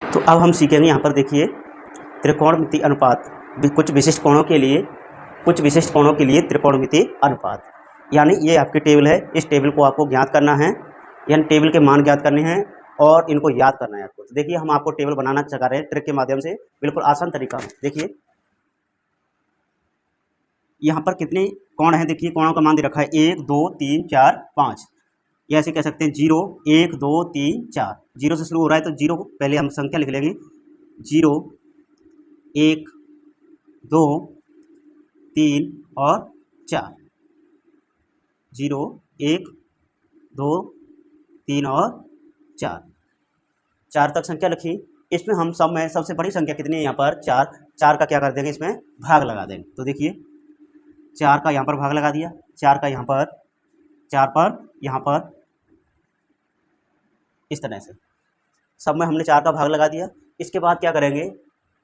तो अब हम सीखेंगे यहाँ पर देखिए त्रिकोणमिति अनुपात, कुछ विशिष्ट कोणों के लिए त्रिकोणमिति अनुपात। यानी ये आपकी टेबल है, इस टेबल को आपको ज्ञात करना है, यानी टेबल के मान ज्ञात करने हैं और इनको याद करना है आपको। तो देखिए हम आपको टेबल बनाना सिखा रहे हैं ट्रिक के माध्यम से, बिल्कुल आसान तरीका में। देखिए यहाँ पर कितने कोण हैं, देखिए कोणों का मान दे रखा है 1 2 3 4 5। या ऐसे कह सकते हैं 0 1 2 3 4। 0 से शुरू हो रहा है तो 0 को पहले हम संख्या लिख लेंगे, 0 1 2 3 और 4। 0 1 2 3 और 4, 4 तक संख्या लिखी। इसमें हम सब में सबसे बड़ी संख्या कितनी है, यहाँ पर 4। 4 का क्या कर देंगे, इसमें भाग लगा देंगे। तो देखिए 4 का यहाँ पर भाग लगा दिया, 4 का यहाँ पर, 4 पर यहाँ पर, इस तरह से सब में हमने 4 का भाग लगा दिया। इसके बाद क्या करेंगे,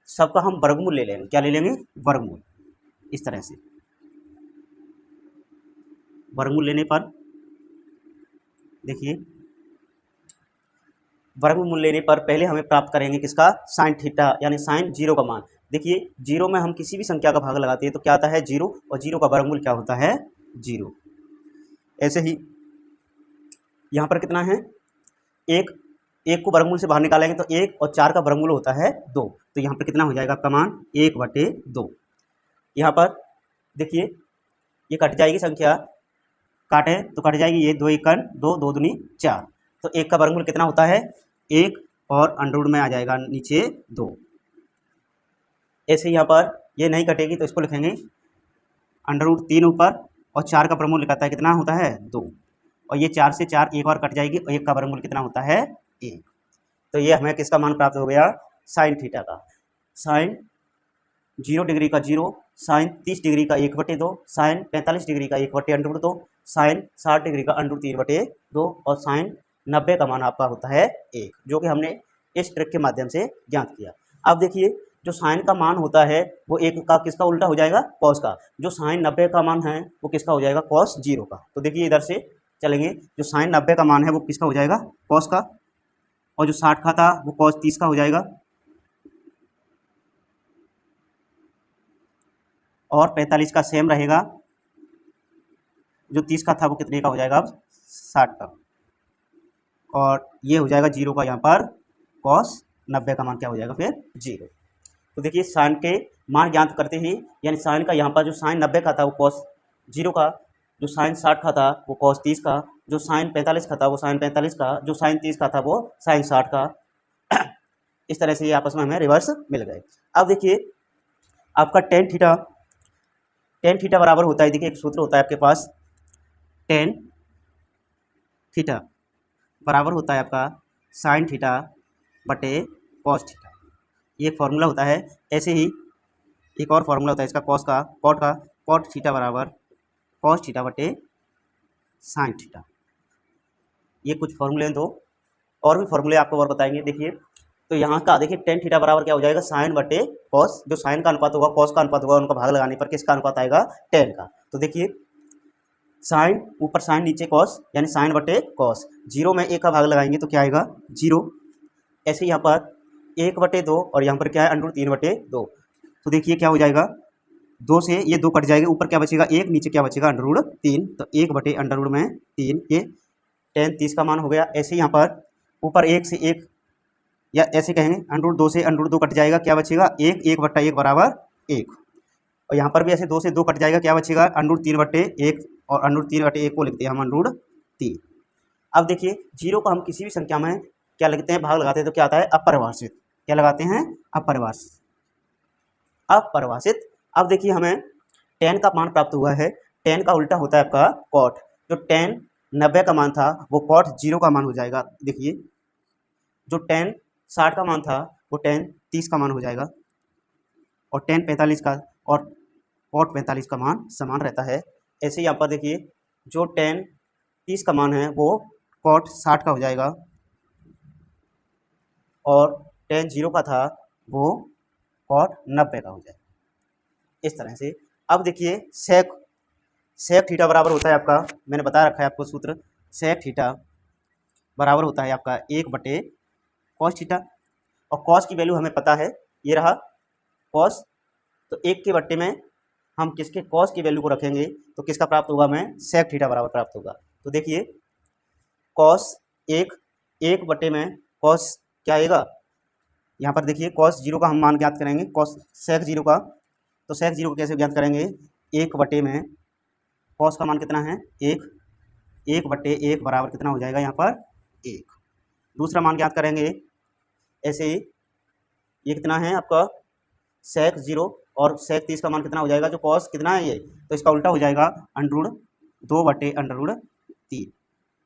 सबका हम वर्गमूल ले लेंगे। क्या ले लेंगे, वर्गमूल। इस तरह से वर्गमूल लेने पर देखिए, वर्गमूल लेने पर पहले हमें प्राप्त करेंगे किसका, साइन थीटा, यानी साइन 0 का मान। देखिए 0 में हम किसी भी संख्या का भाग लगाते हैं तो क्या आता है 0, और 0 का वर्गमूल क्या होता है 0। ऐसे ही यहाँ पर कितना है, 1 को वर्गमूल से बाहर निकालेंगे तो 1 और 4 का वर्गमूल होता है 2। तो यहाँ पर कितना हो जाएगा आपका मान 1/2। यहाँ पर देखिए ये कट जाएगी संख्या, काटे तो कट जाएगी, ये 2 एकन 2, 2 दूनी 4। तो 1 का वर्गमूल कितना होता है 1, और अंडरवुड में आ जाएगा नीचे 2। ऐसे यहाँ पर ये नहीं कटेगी तो इसको लिखेंगे अंडरवुड 3 ऊपर, और 4 का वर्गमूल लिखाता है कितना होता है 2, और ये 4 से 4 एक और कट जाएगी, और 1 का वर्गमूल कितना होता है 1। तो ये हमें किसका मान प्राप्त हो गया, साइन थीटा का। साइन 0 डिग्री का 0, साइन 30 डिग्री का 1/2, साइन 45 डिग्री का 1/√2, साइन 60 डिग्री का √3/2, और साइन 90 का मान आपका होता है 1, जो कि हमने इस ट्रिक के माध्यम से ज्ञात किया। अब देखिए जो साइन का मान होता है वो 1 का किसका उल्टा हो जाएगा, कॉस का। जो साइन 90 का मान है वो किसका हो जाएगा, कॉस 0 का। तो देखिए इधर से चलेंगे, जो साइन 90 का मान है वो किसका हो जाएगा, कॉस का, और जो 60 का था वो कॉस 30 का हो जाएगा, और 45 का सेम रहेगा, जो 30 का था वो कितने का हो जाएगा अब 60 का, और ये हो जाएगा 0 का यहाँ पर कॉस 90 का मान क्या हो जाएगा फिर 0। तो देखिए साइन के मान ज्ञात करते ही, यानी साइन का यहाँ पर जो साइन 90 का था वो कॉस 0 का, जो साइन 60 का था वो कॉस 30 का, जो साइन 45 का था वो साइन 45 का, जो साइन 30 का था वो साइन 60 का। इस तरह से ये आपस में हमें रिवर्स मिल गए। अब देखिए आपका टेन थीटा बराबर होता है, देखिए एक सूत्र होता है आपके पास, टेन थीटा बराबर होता है आपका साइन थीटा बटे कॉस थीटा। ये फॉर्मूला होता है। ऐसे ही एक और फॉर्मूला होता है इसका, कॉस का, कॉट थीटा बराबर कॉस थीटा बटे साइन थीटा। ये कुछ फॉर्मूले हैं, दो और भी फॉर्मूले आपको और बताएंगे। देखिए तो यहाँ का देखिए टेन थीटा बराबर क्या हो जाएगा, साइन बटे कॉस। जो साइन का अनुपात होगा कॉस का अनुपात होगा, उनका भाग लगाने पर किसका अनुपात आएगा, टेन का। तो देखिए साइन ऊपर साइन नीचे कॉस, यानी साइन बटे कॉस। 0 में 1 का भाग लगाएंगे तो क्या आएगा 0। ऐसे यहाँ पर 1/2, और यहाँ पर क्या है √3/2। तो देखिए क्या हो जाएगा, 2 से ये 2 कट जाएगा, ऊपर क्या बचेगा 1, नीचे क्या बचेगा √3। तो 1/√3 ये टेन 30 का मान हो गया। ऐसे यहाँ पर ऊपर 1 से 1, या ऐसे कहेंगे √2 से √2 कट जाएगा, क्या बचेगा 1, 1/1 बराबर 1। और यहाँ पर भी ऐसे 2 से 2 कट जाएगा, क्या बचेगा √3/1, और √3/1 को लिखते हैं हम √3। अब देखिए 0 को हम किसी भी संख्या में क्या लिखते हैं, भाग लगाते हैं तो क्या आता है अपरिभाषित। क्या लगाते हैं, अपरिभाषित। अब देखिए हमें टेन का मान प्राप्त हुआ है, टेन का उल्टा होता है आपका कॉट। जो टेन 90 का मान था वो कॉट 0 का मान हो जाएगा। देखिए जो टेन 60 का मान था वो टेन 30 का मान हो जाएगा, और टेन 45 का और कॉट 45 का मान समान रहता है। ऐसे ही यहाँ पर देखिए जो टेन 30 का मान है वो कॉट 60 का हो जाएगा, और टेन 0 का था वो कॉट 90 का हो जाएगा। इस तरह से अब देखिए सेक थीटा बराबर होता है आपका, मैंने बता रखा है आपको सूत्र, सेक थीटा बराबर होता है आपका 1/cos थीटा। और कॉस की वैल्यू हमें पता है, ये रहा कॉस। तो 1 के बट्टे में हम किसके कॉस की वैल्यू को रखेंगे तो किसका प्राप्त होगा, हमें सेक थीटा बराबर प्राप्त होगा। तो देखिए कॉस 1 बट्टे में कॉस क्या आएगा, यहाँ पर देखिए कॉस 0 का हम मान ज्ञात करेंगे, कॉस सेक 0 का। तो सेक 0 को कैसे ज्ञात करेंगे, 1 बट्टे में कॉस का मान कितना है 1, 1 बट्टे 1 बराबर कितना हो जाएगा यहाँ पर 1। दूसरा मान ज्ञात करेंगे ऐसे ही, ये कितना है आपका सेक 0 और सेक 30 का मान कितना हो जाएगा, जो कॉस कितना है ये, तो इसका उल्टा हो जाएगा √2 बटे √3।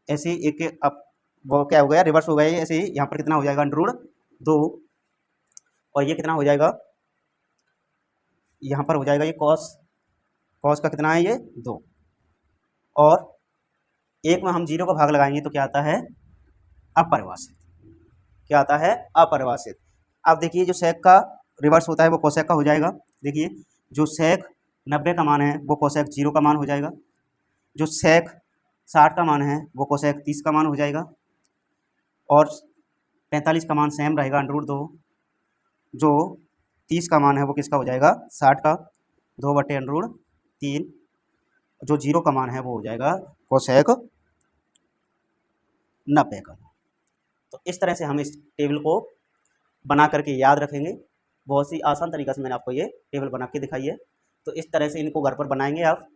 ऐसे ही एक अब वो क्या हो गया, रिवर्स हो गया ये। ऐसे ही यहाँ पर कितना हो जाएगा √2 और ये कितना हो जाएगा, यहाँ पर हो जाएगा ये कॉस का कितना है ये 2, और 1 में हम 0 का भाग लगाएंगे तो क्या आता है अपरिभाषित, क्या आता है अपरिभाषित। अब देखिए जो सेक का रिवर्स होता है वो कोसेक का हो जाएगा। देखिए जो सेक 90 का मान है वो कोसेक 0 का मान हो जाएगा, जो सेक 60 का मान है वो कोसेक 30 का मान हो जाएगा, और 45 का मान सेम रहेगा √2, जो 30 का मान है वो किसका हो जाएगा 60 का, 2 बटे √3, जो 0 का मान है वो हो जाएगा कोसेक 90 का। तो इस तरह से हम इस टेबल को बना करके याद रखेंगे। बहुत ही आसान तरीक़ा से मैंने आपको ये टेबल बना के दिखाई है। तो इस तरह से इनको घर पर बनाएंगे आप